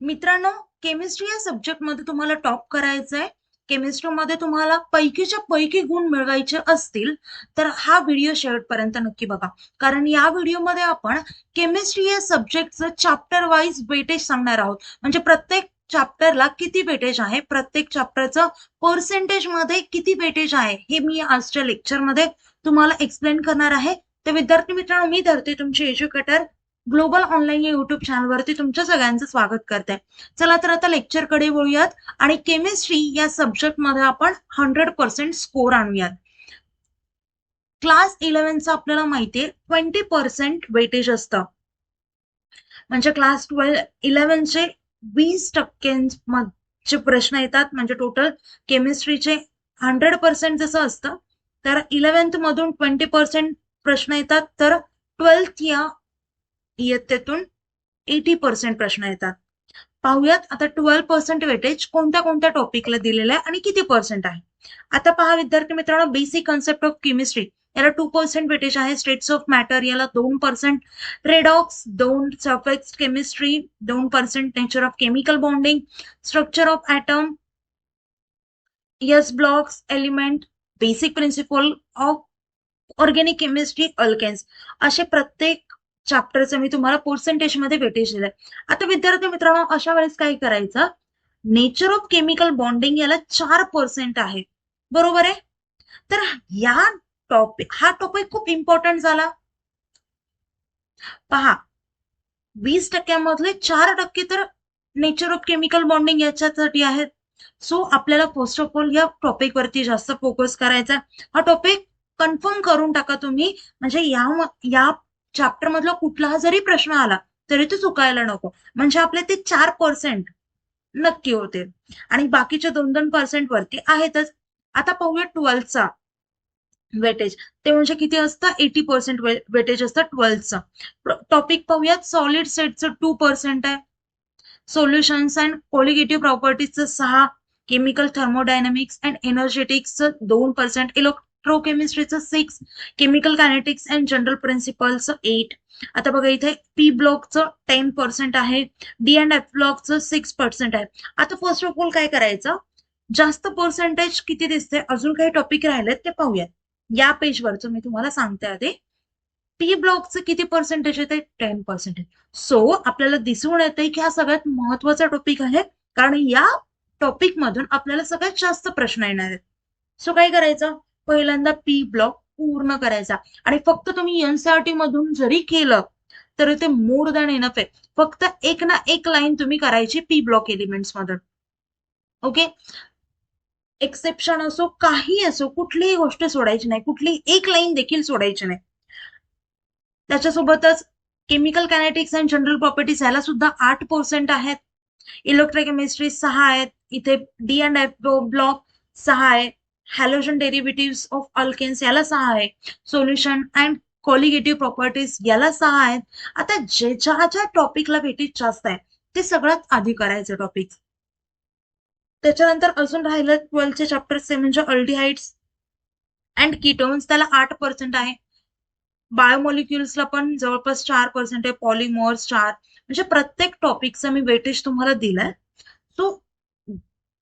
मित्रांनो, केमिस्ट्री या सब्जेक्टमध्ये तुम्हाला टॉप करायचं आहे. केमिस्ट्रीमध्ये तुम्हाला पैकीच्या पैकी गुण मिळवायचे असतील तर हा व्हिडिओ शेवटपर्यंत नक्की बघा. कारण या व्हिडिओमध्ये आपण केमिस्ट्री या सब्जेक्टचं चॅप्टर वाईज वेटेज सांगणार आहोत. म्हणजे प्रत्येक चॅप्टरला किती वेटेज आहे, प्रत्येक चॅप्टरचं पर्सेंटेज मध्ये किती वेटेज आहे, हे मी आजच्या लेक्चरमध्ये तुम्हाला एक्सप्लेन करणार आहे. तर विद्यार्थी मित्रांनो, मी धरते तुमची एज्युकेटर ग्लोबल ऑनलाईन या युट्यूब चॅनलवरती तुमच्या सगळ्यांचं स्वागत करते. चला तर आता लेक्चरकडे वळूयात आणि केमिस्ट्री या सब्जेक्टमध्ये आपण 100% स्कोर आणूयात. क्लास 11चा आपल्याला माहितीये 20% वेटेज असतं. म्हणजे क्लास 11चे 20% प्रश्न येतात. म्हणजे टोटल केमिस्ट्रीचे 100% जसं असतं तर 11th मधून 20% प्रश्न येतात, तर 12th या इयत्तेतून 80% प्रश्न येतात. पाहूयात आता 12% वेटेज कोणत्या कोणत्या टॉपिकला दिलेलं आहे आणि किती पर्सेंट आहे. आता पहा विद्यार्थी मित्रांनो, बेसिक कन्सेप्ट ऑफ केमिस्ट्री याला 2% वेटेज आहे. स्टेट्स ऑफ मॅटर याला 2%, redox 2, surface chemistry 2%, nature of chemical bonding, structure of atom, s blocks element, basic principle of organic chemistry, alkanes, असे प्रत्येक चॅप्टरचं मी तुम्हाला पर्सेंटेज मध्ये वेटेज दिलंय. आता विद्यार्थी मित्रांनो, अशा वेळेस काय करायचं, नेचर ऑफ केमिकल बॉन्डिंग याला 4% आहे, बरोबर आहे. तर हा टॉपिक खूप इम्पॉर्टंट झाला. पहा, 20% 4% तर नेचर ऑफ केमिकल बॉन्डिंग याच्यासाठी आहेत. सो आपल्याला फर्स्ट ऑफ ऑल या टॉपिक वरती जास्त फोकस करायचा. हा टॉपिक कन्फर्म करून टाका तुम्ही. म्हणजे या चॅप्टर मधला कुठला जरी प्रश्न आला तरी तो चुकायला नको. म्हणजे आपले ते 4% नक्की होते आणि बाकीचे 2-2% वरती आहेतच. आता पाहूया 12चा वेटेज. ते म्हणजे किती असतं, 80% वेटेज असतं 12चं. टॉपिक पाहूयात. सॉलिड सेटचं 2% आहे. सोल्युशन्स अँड कोलिगेटिव्ह प्रॉपर्टीजचं 6, केमिकल थर्मोडायनामिक्स अँड एनर्जेटिक्सचं 2%, इलेक्ट्रोकेमिस्ट्रीचं 6, केमिकल कायनेटिक्स अँड जनरल प्रिन्सिपल्सचं 8. आता बघा इथे पी ब्लॉकचं 10% आहे, डी अँड एफ ब्लॉकचं 6% आहे. आता फर्स्ट ऑफ ऑल काय करायचं, जास्त पर्सेंटेज किती दिसते, अजून काही टॉपिक राहिलेत ते पाहूयात. या पेजवरचं मी तुम्हाला सांगते आधी. पी ब्लॉकचं किती पर्सेंटेज येते, 10%. सो आपल्याला दिसून येते की हा सगळ्यात महत्वाचा टॉपिक आहे, कारण या टॉपिक मधून आपल्याला सगळ्यात जास्त प्रश्न येणार आहेत. सो काय करायचं, पहिल्यांदा पी ब्लॉक पूर्ण करायचा. आणि फक्त तुम्ही एनसीईआरटी मधून जरी केलं तरी ते मोर दॅन इनफ आहे. फक्त एक ना एक लाईन तुम्ही करायची पी ब्लॉक एलिमेंट्स मधून. ओके, एक्सेप्शन असो काही असो, कुठलीही गोष्ट सोडायची नाही, कुठलीही एक लाईन देखील सोडायची नाही. त्याच्यासोबतच chemical kinetics and general properties याला सुद्धा 8% आहेत. इलेक्ट्रोकेमिस्ट्री 6 आहेत. इथे डी अँड एफ ब्लॉक 6 आहे. हॅलोजन डेरिव्हेटिव्ह ऑफ अल्केन्स याला 6 आहे. सोल्युशन अँड कोलिगेटिव्ह प्रॉपर्टीज याला 6 आहेत. आता ज्या टॉपिकला वेटेज जास्त आहे ते सगळ्यात आधी करायचं टॉपिक. त्याच्यानंतर अजून राहिलं 12चे चॅप्टर्स म्हणजे अल्डिहाइड्स अँड कीटोन्स, त्याला 8% आहे. बायोमॉलिक्युल्सला पण जवळपास 4% आहे. पॉलिमर्स 4. म्हणजे प्रत्येक टॉपिकचं मी वेटेज तुम्हाला दिलंय. सो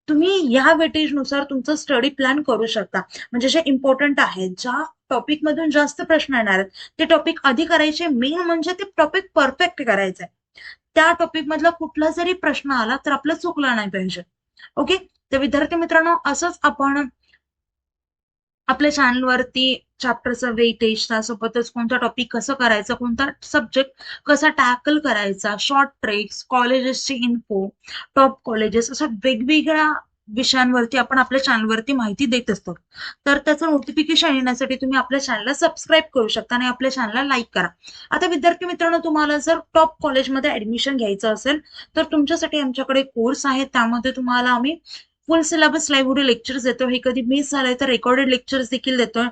तुम्ही या वेटेजनुसार तुमचं स्टडी प्लॅन करू शकता. म्हणजे जे इम्पॉर्टंट आहे, ज्या टॉपिक मधून जास्त प्रश्न येणार आहेत ते टॉपिक आधी करायचे. मेन म्हणजे ते टॉपिक परफेक्ट करायचंय. त्या टॉपिक मधला कुठला जरी प्रश्न आला तर आपलं चुकलं नाही पाहिजे. ओके, तर विद्यार्थी मित्रांनो, असंच आपण आपल्या चॅनलवरती चॅप्टरचं वेटेज, त्यासोबतच कोणता टॉपिक कसं करायचं, कोणता सब्जेक्ट कसा टॅकल करायचा, शॉर्ट ट्रिक्स, कॉलेजेसची इन्फो, टॉप कॉलेजेस, अशा वेगवेगळ्या विषयांवरती आपण आपल्या चॅनलवरती माहिती देत असतो. तर त्याचं नोटिफिकेशन येण्यासाठी तुम्ही आपल्या चॅनलला सबस्क्राईब करू शकता आणि आपल्या चॅनलला लाईक करा. आता विद्यार्थी मित्रांनो, तुम्हाला जर टॉप कॉलेजमध्ये ऍडमिशन घ्यायचं असेल तर तुमच्यासाठी आमच्याकडे कोर्स आहे. त्यामध्ये तुम्हाला आम्ही फुल सिलेबस लाईव्ह व्हिडिओ लेक्चर्स देतो. हे कधी मिस झालंय तर रेकॉर्डेड लेक्चर्स देखील देतोय.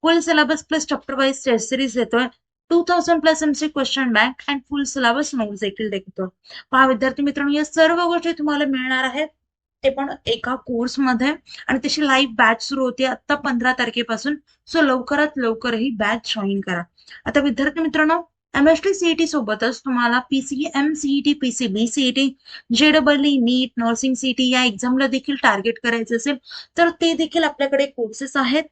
Full syllabus plus chapter wise test series देतोय. 2000+ MC question bank and full syllabus notes देखील देतो. पहा विद्यार्थी मित्रांनो, या सर्व गोष्टी तुम्हाला मिळणार आहेत, ते पण एका कोर्समध्ये. आणि त्याची लाईव्ह बॅच सुरू होते आता 15 तारखेपासून. सो लवकरात लवकर ही बॅच जॉईन करा. आता विद्यार्थी मित्रांनो, एमएसटी सीईटी सोबतच तुम्हाला पीसीएम सीईटी, पीसीबी सीईटी, जेडबलई, नीट, नर्सिंग सीईटी या एक्झामला देखील टार्गेट करायचं असेल तर ते देखील आपल्याकडे कोर्सेस आहेत.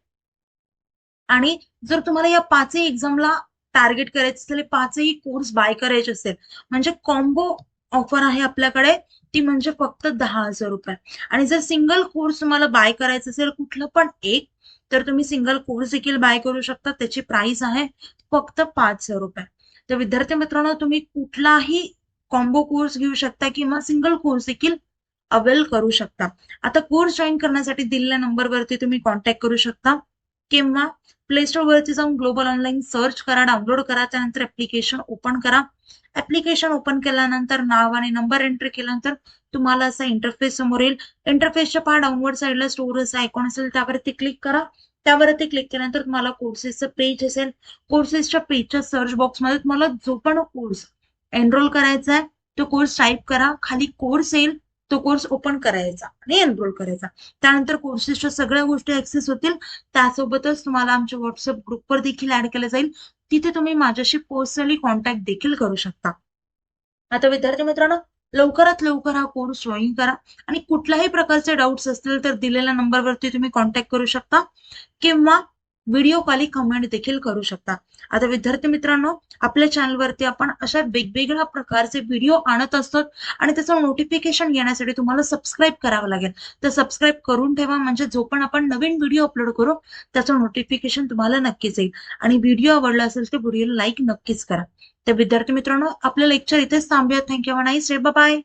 आणि जर तुम्हाला या पाचही एक्झामला टार्गेट करायचं असेल, पाचही कोर्स बाय करायचे असेल, म्हणजे कॉम्बो ऑफर आहे आपल्याकडे, ती म्हणजे फक्त 10,000 रुपये. आणि जर सिंगल कोर्स तुम्हाला बाय करायचं असेल कुठलं पण एक, तर तुम्ही सिंगल कोर्स देखील बाय करू शकता. त्याची प्राइस आहे फक्त 5,000 रुपये. तर विद्यार्थी मित्रांनो, तुम्ही कुठलाही कॉम्बो कोर्स घेऊ शकता किंवा सिंगल कोर्स देखील अवेल करू शकता. आता कोर्स जॉईन करण्यासाठी दिलेल्या नंबरवरती तुम्ही कॉन्टॅक्ट करू शकता किंवा प्ले स्टोर वरती जाऊन ग्लोबल ऑनलाईन सर्च करा, डाउनलोड करा, त्यानंतर ऍप्लिकेशन ओपन करा. ऍप्लिकेशन ओपन केल्यानंतर नाव आणि नंबर एंट्री केल्यानंतर तुम्हाला असा इंटरफेस समोर येईल. इंटरफेसच्या पहा डाऊनवर्ड साईडला स्टोअरचा आयकॉन असेल, त्यावरती क्लिक करा. त्यावरती क्लिक केल्यानंतर तुम्हाला कोर्सेसचं पेज असेल. कोर्सेसच्या पेजच्या सर्च बॉक्समध्ये तुम्हाला जो पण कोर्स एनरोल करायचा आहे तो कोर्स टाईप करा. खाली कोर्स येईल, तो कोर्स ओपन करायचा आणि एनरोल करायचा. त्यानंतर कोर्सेसच्या सगळ्या गोष्टी ऍक्सेस होतील. त्यासोबतच तुम्हाला आमच्या व्हॉट्सअप ग्रुपवर देखील ऍड केलं जाईल. तिथे तुम्ही माझ्याशी पर्सनली कॉन्टॅक्ट देखील करू शकता. आता विद्यार्थी मित्रांनो, लवकरात लवकर हा कोर्स जॉईन करा आणि कुठल्याही प्रकारचे डाऊट्स असतील तर दिलेल्या नंबरवरती तुम्ही कॉन्टॅक्ट करू शकता किंवा व्हिडिओ कॉल कमेंट देखील करू शकता. आता विद्यार्थी मित्रांनो, आपल्या चॅनलवरती आपण अशा वेगवेगळ्या प्रकारचे व्हिडिओ आणत असतो आणि त्याचं नोटिफिकेशन येण्यासाठी तुम्हाला सबस्क्राईब करावं लागेल. तर सबस्क्राईब करून ठेवा, म्हणजे जो पण आपण नवीन व्हिडिओ अपलोड करू त्याचं नोटिफिकेशन तुम्हाला नक्कीच येईल. आणि व्हिडिओ आवडला असेल तर व्हिडिओला लाईक नक्कीच करा. तर विद्यार्थी मित्रांनो, आपलं लेक्चर इथेच थांबूया. Thank you, nice day, bye.